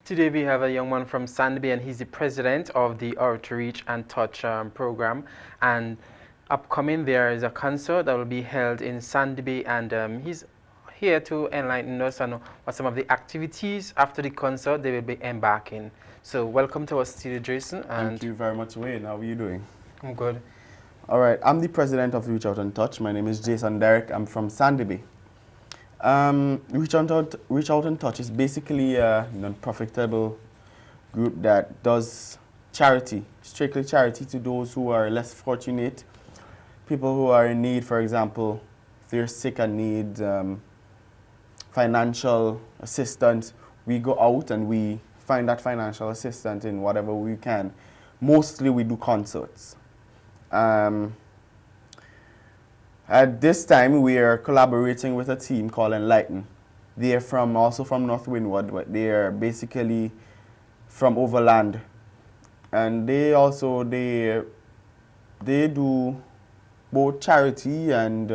Today we have a young man from Sandy and he's the president of the Art Reach and Touch program. And upcoming there is a concert that will be held in Sandy and he's here to enlighten us on what some of the activities after the concert they will be embarking. So welcome to our studio, Jason. And thank you very much, Wayne. How are you doing? I'm good. All right, I'm the president of Reach Out and Touch. My name is Jason Derrick. I'm from Sandy Bay. Reach Out and Touch is basically a non-profitable group that does charity, strictly charity to those who are less fortunate, people who are in need. For example, if they're sick and need financial assistance, we go out and we find that financial assistance in whatever we can. Mostly we do concerts. At this time, we are collaborating with a team called Enlighten. They are also from North Windward, but they are basically from Overland. And they do both charity and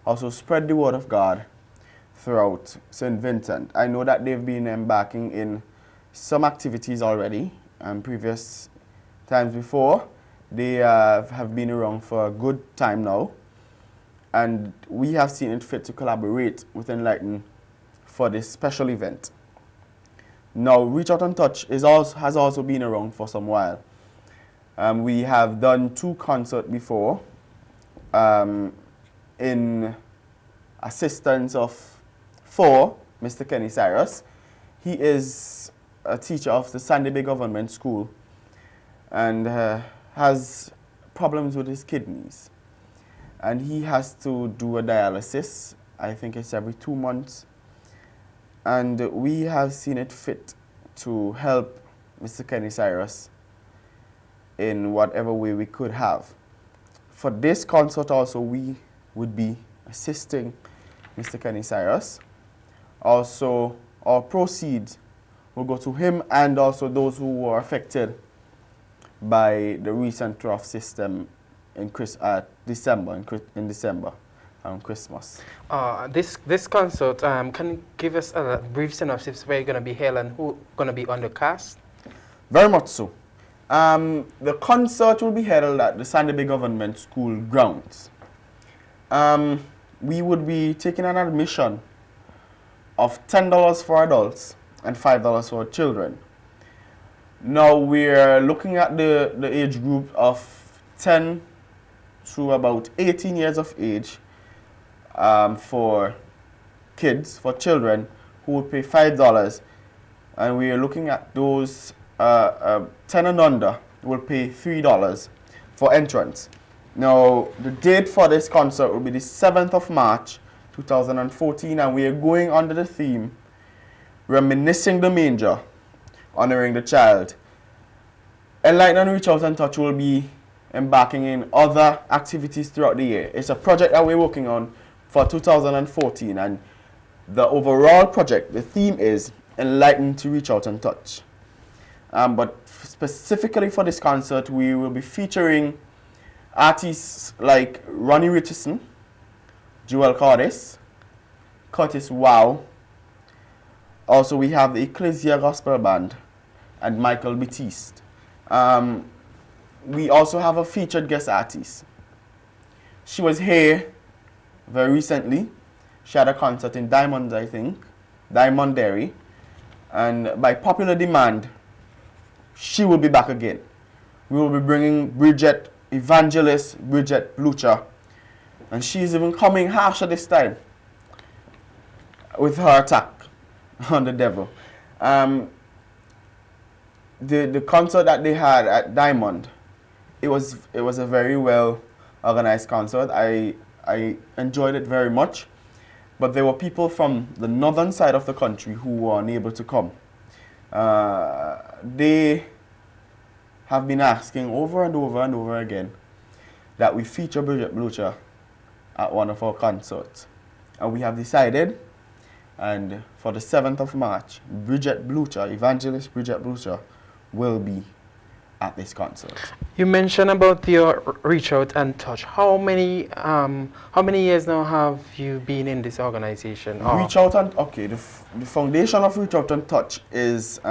also spread the word of God throughout St. Vincent. I know that they've been embarking in some activities already, previous times before. They have been around for a good time now. And we have seen it fit to collaborate with Enlighten for this special event. Now, Reach Out and Touch has also been around for some while. We have done 2 concerts before in assistance for Mr. Kenny Cyrus. He is a teacher of the Sandy Bay Government School and has problems with his kidneys. And he has to do a dialysis. I think it's every 2 months. And we have seen it fit to help Mr. Kenny Cyrus in whatever way we could have. For this concert also, we would be assisting Mr. Kenny Cyrus. Also, our proceeds will go to him and also those who were affected by the recent trough system in December, on Christmas. This concert, can you give us a brief synopsis where you're going to be held and who going to be on the cast? Very much so. The concert will be held at the Sandy Bay Government School grounds. We would be taking an admission of $10 for adults and $5 for children. Now we're looking at the age group of 10 to about 18 years of age for kids, for children, who will pay $5. And we are looking at those 10 and under will pay $3 for entrance. Now, the date for this concert will be the 7th of March, 2014, and we are going under the theme, Reminiscing the Manger, Honoring the Child. Enlighten and Reach Out and Touch will be embarking in other activities throughout the year. It's a project that we're working on for 2014, and the overall project, the theme is Enlighten to Reach Out and Touch. But specifically for this concert, we will be featuring artists like Ronnie Richardson, Joel Cordis, Curtis Wow. Also, we have the Ecclesia Gospel Band and Michael Batiste. We also have a featured guest artist. She was here very recently. She had a concert in Diamond, I think, Diamond Dairy. And by popular demand, she will be back again. We will be bringing BRIDGETT, Evangelist, BRIDGETT, BLUCHER. And she's even coming harsher this time with her attack on the devil. The concert that they had at Diamond, it was a very well organized concert. I enjoyed it very much, but there were people from the northern side of the country who were unable to come. They have been asking over and over and over again that we feature BRIDGETT BLUCHER at one of our concerts, and we have decided. And for the 7th of March, BRIDGETT BLUCHER, Evangelist BRIDGETT BLUCHER, will be at this concert. You mentioned about your Reach Out and Touch. How many years now have you been in this organization? Reach Out and, okay, the foundation of Reach Out and Touch is,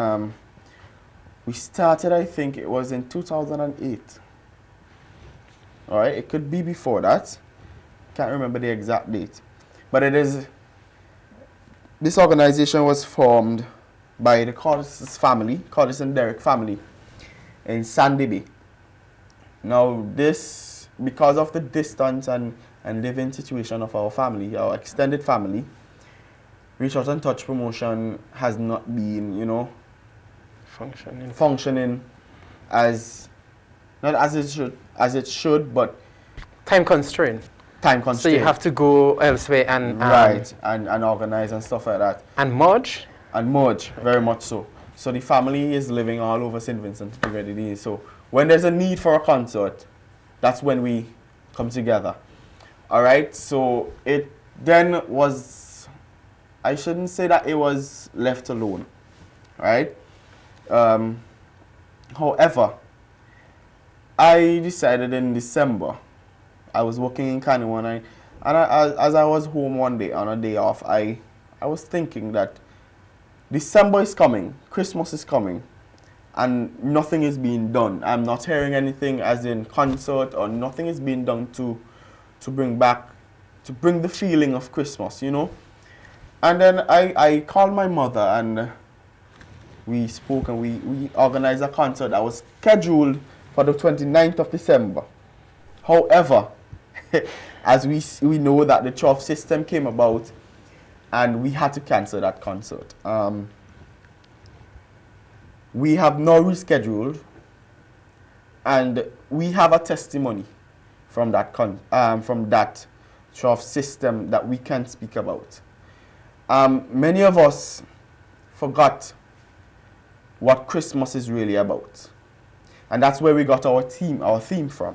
we started, I think it was in 2008. All right, it could be before that. Can't remember the exact date. But it is, this organization was formed by the Curtis family, Curtis and Derek family in Sandy Bay. Now this, because of the distance and living situation of our family, our extended family, Reach Out and Touch promotion has not been, you know, functioning as, not as it should, but time constraint. So you have to go elsewhere and right, and organize and stuff like that. And merge? And merge, very much so. So the family is living all over St. Vincent and Grenadines. So when there's a need for a concert, that's when we come together. All right, so it then was, I shouldn't say that it was left alone, right? However, I decided in December, I was working in Canada, as I was home one day, on a day off, I was thinking that December is coming, Christmas is coming, and nothing is being done. I'm not hearing anything as in concert, or nothing is being done to bring the feeling of Christmas, you know. And then I called my mother and we spoke and we organized a concert that was scheduled for the 29th of December. However, as we know that the trough system came about and we had to cancel that concert. We have now rescheduled, and we have a testimony from that trough system that we can speak about. Many of us forgot what Christmas is really about, and that's where we got our theme from.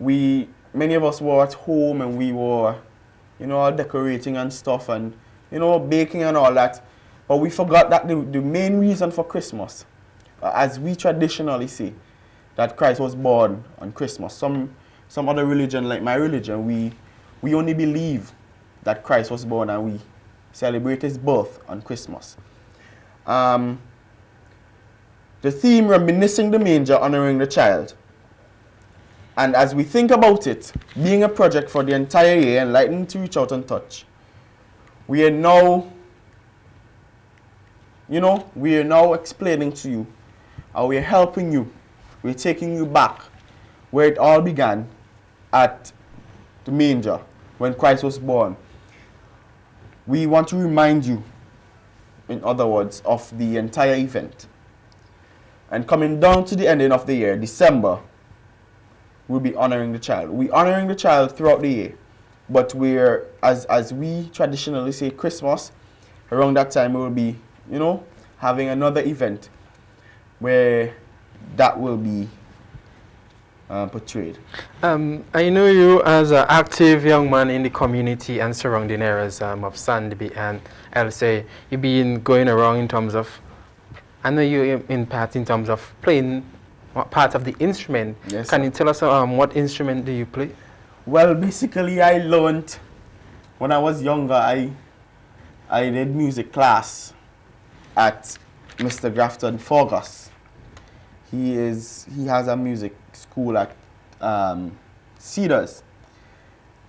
Many of us were at home and we were, you know, decorating and stuff and, you know, baking and all that. But we forgot that the main reason for Christmas, as we traditionally say, that Christ was born on Christmas. Some other religion, like my religion, we only believe that Christ was born and we celebrate his birth on Christmas. The theme, reminiscing the manger, honoring the child. And as we think about it, being a project for the entire year, enlightening to Reach Out and Touch, we are now, you know, we are now explaining to you, or we are helping you, we're taking you back where it all began, at the manger, when Christ was born. We want to remind you, in other words, of the entire event. And coming down to the ending of the year, December, we'll be honoring the child. We're honoring the child throughout the year, but we're, as we traditionally say, Christmas, around that time we will be, you know, having another event where that will be portrayed. I know you as an active young man in the community and surrounding areas of Sandy and LSA. You've been going around in terms of, I know you in part in terms of playing part of the instrument. Yes, Can sir. you tell us what instrument do you play? Well, basically I learned, when I was younger, I did music class at Mr. Grafton Fergus. He has a music school at Cedars.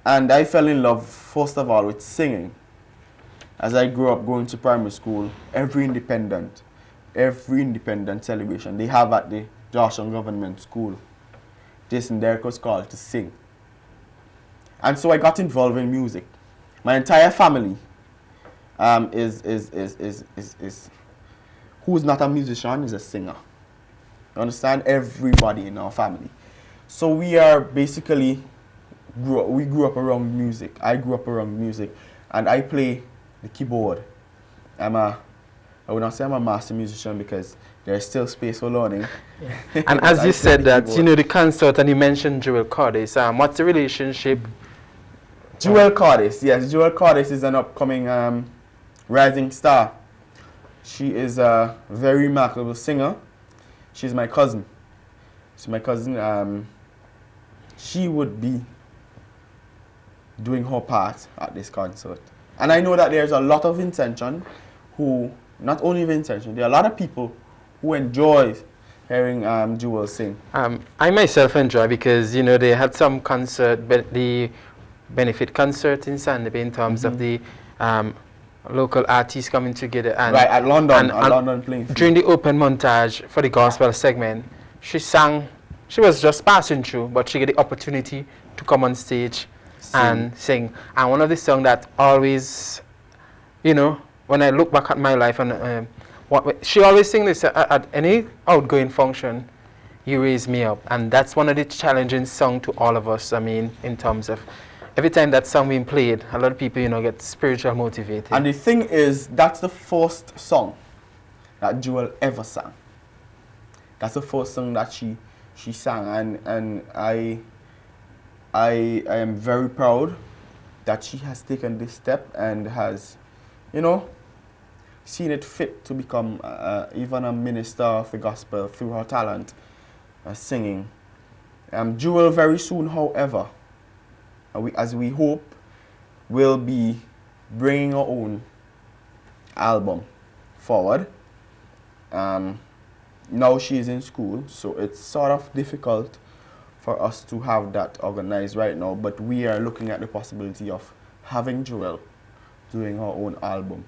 And I fell in love, first of all, with singing. As I grew up going to primary school, every independent celebration they have at the Georgetown Government School, Jason Derrick was called to sing. And so I got involved in music. My entire family who's not a musician is a singer. You understand? Everybody in our family. So we are basically, we grew up around music. I grew up around music, and I play the keyboard. I would not say I'm a master musician because there's still space for learning. And as you said that, you know, the concert, and you mentioned Jewel Cordis. What's the relationship? Jewel Cordis, yes. Jewel Cordis is an upcoming rising star. She is a very remarkable singer. She's my cousin. So my cousin, she would be doing her part at this concert. And I know that there's a lot of intention who, not only the intention, there are a lot of people who enjoy hearing Jewel sing. I myself enjoy because, you know, they had some concert, the benefit concert in Sandy in terms of the local artists coming together. And right, at London, and London playing. During the open montage for the gospel segment, she sang, she was just passing through, but she got the opportunity to come on stage and sing. And one of the songs that always, you know, when I look back at my life, and she always sings this at any outgoing function, You Raise Me Up. And that's one of the challenging songs to all of us, I mean, in terms of every time that song being played, a lot of people, you know, get spiritual motivated. And the thing is, that's the first song that Jewel ever sang. That's the first song that she sang, and I am very proud that she has taken this step and has, you know, seen it fit to become even a minister of the gospel through her talent singing. Jewel very soon, however, as we hope, will be bringing her own album forward. Now she is in school, so it's sort of difficult for us to have that organized right now, but we are looking at the possibility of having Jewel doing her own album.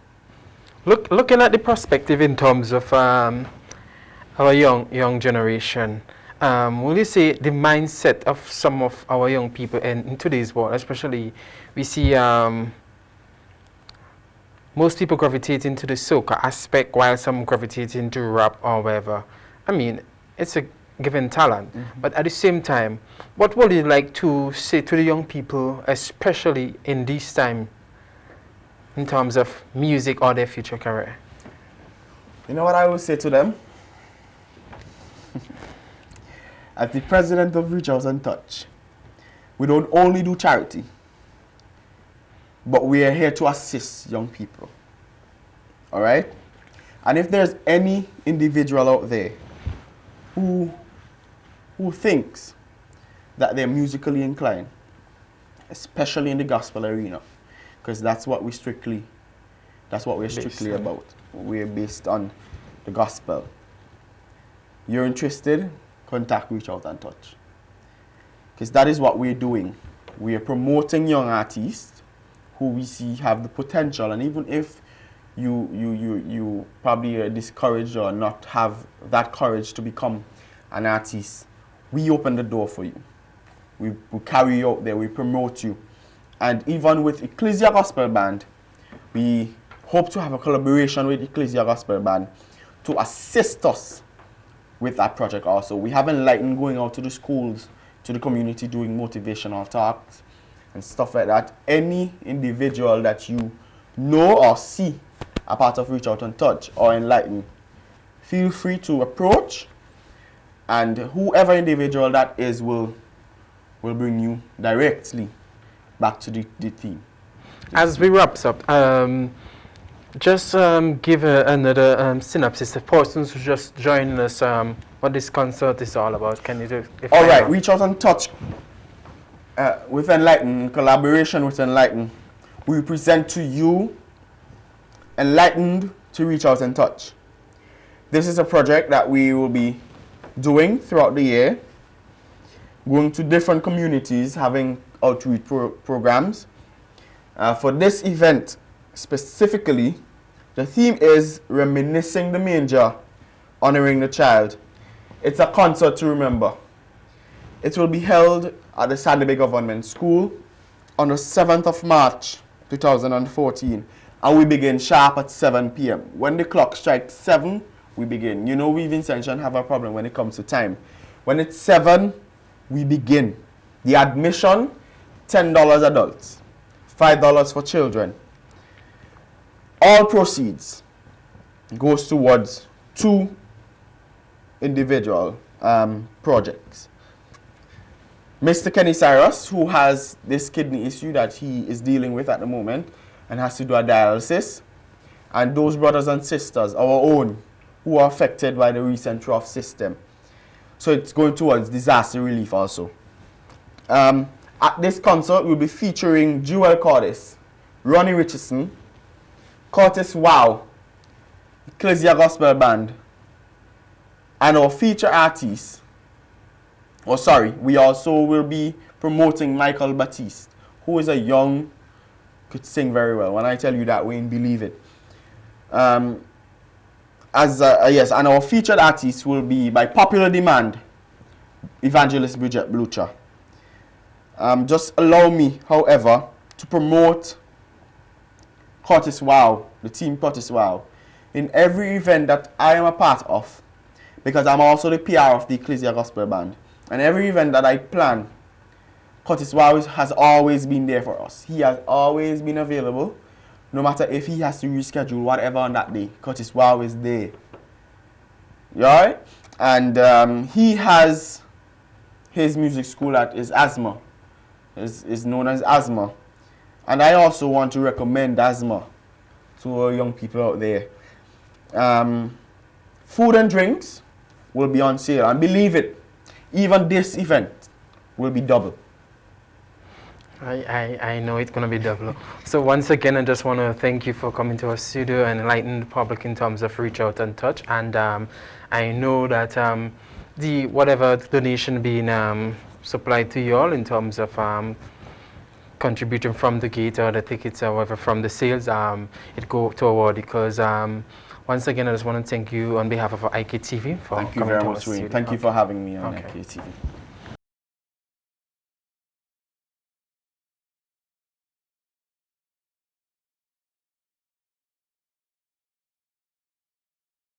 Looking at the perspective in terms of our young generation, will you say the mindset of some of our young people in today's world, especially we see most people gravitate into the soca aspect while some gravitate into rap or whatever. I mean, it's a given talent, but at the same time, what would you like to say to the young people, especially in this time, in terms of music or their future career? You know what I will say to them? As the president of Reach Out and Touch, we don't only do charity, but we are here to assist young people. All right? And if there's any individual out there who thinks that they're musically inclined, especially in the gospel arena, because that's what we're strictly about. We're based on the gospel. You're interested? Contact Reach Out and Touch. Because that is what we're doing. We are promoting young artists who we see have the potential, and even if you probably are discouraged or not have that courage to become an artist, we open the door for you. We carry you out there, we promote you. And even with Ecclesia Gospel Band, we hope to have a collaboration with Ecclesia Gospel Band to assist us with that project also. We have Enlightened going out to the schools, to the community, doing motivational talks and stuff like that. Any individual that you know or see a part of Reach Out and Touch or Enlighten, feel free to approach, and whoever individual that is will bring you directly back to the team. As we wrap up, just give another synopsis to persons who just joining us, what this concert is all about. Can you do? All right, Reach Out and Touch with Enlighten, in collaboration with Enlighten, we present to you Enlightened to Reach Out and Touch. This is a project that we will be doing throughout the year, going to different communities, having outreach programs. For this event specifically, the theme is Reminiscing the Manger, Honoring the Child. It's a concert to remember. It will be held at the Sandy Bay Government School on the 7th of March 2014, and we begin sharp at 7 p.m. When the clock strikes 7, we begin. You know, we Vincentian have a problem when it comes to time. When it's 7, we begin. The admission, $10 adults, $5 for children. All proceeds goes towards 2 individual projects. Mr. Kenny Cyrus, who has this kidney issue that he is dealing with at the moment and has to do a dialysis, and those brothers and sisters, our own, who are affected by the recent rough system. So it's going towards disaster relief also. At this concert, we'll be featuring Jewel Cordis, Ronnie Richardson, Curtis Wow, Ecclesia Gospel Band, and our feature artist. Oh, sorry, we also will be promoting Michael Batiste, who is a young, could sing very well. When I tell you that, we ain't believe it. Yes, and our featured artist will be, by popular demand, Evangelist BRIDGETT BLUCHER. Just allow me, however, to promote Curtis Wow, the team Curtis Wow, in every event that I am a part of, because I'm also the PR of the Ecclesia Gospel Band. And every event that I plan, Curtis Wow has always been there for us. He has always been available. No matter if he has to reschedule whatever on that day, Curtis Wow is there. You alright? And he has his music school at his ASMA. Is known as ASMA. And I also want to recommend ASMA to our young people out there. Food and drinks will be on sale. And believe it, even this event will be double. I know it's going to be double. So once again, I just want to thank you for coming to our studio and enlightening the public in terms of reach out and touch. And I know that the whatever donation being supplied to you all in terms of contributing from the gate or the tickets or whatever from the sales, it go toward, because once again, I just want to thank you on behalf of IKtv for coming to our studio. Thank you for having me on IKtv.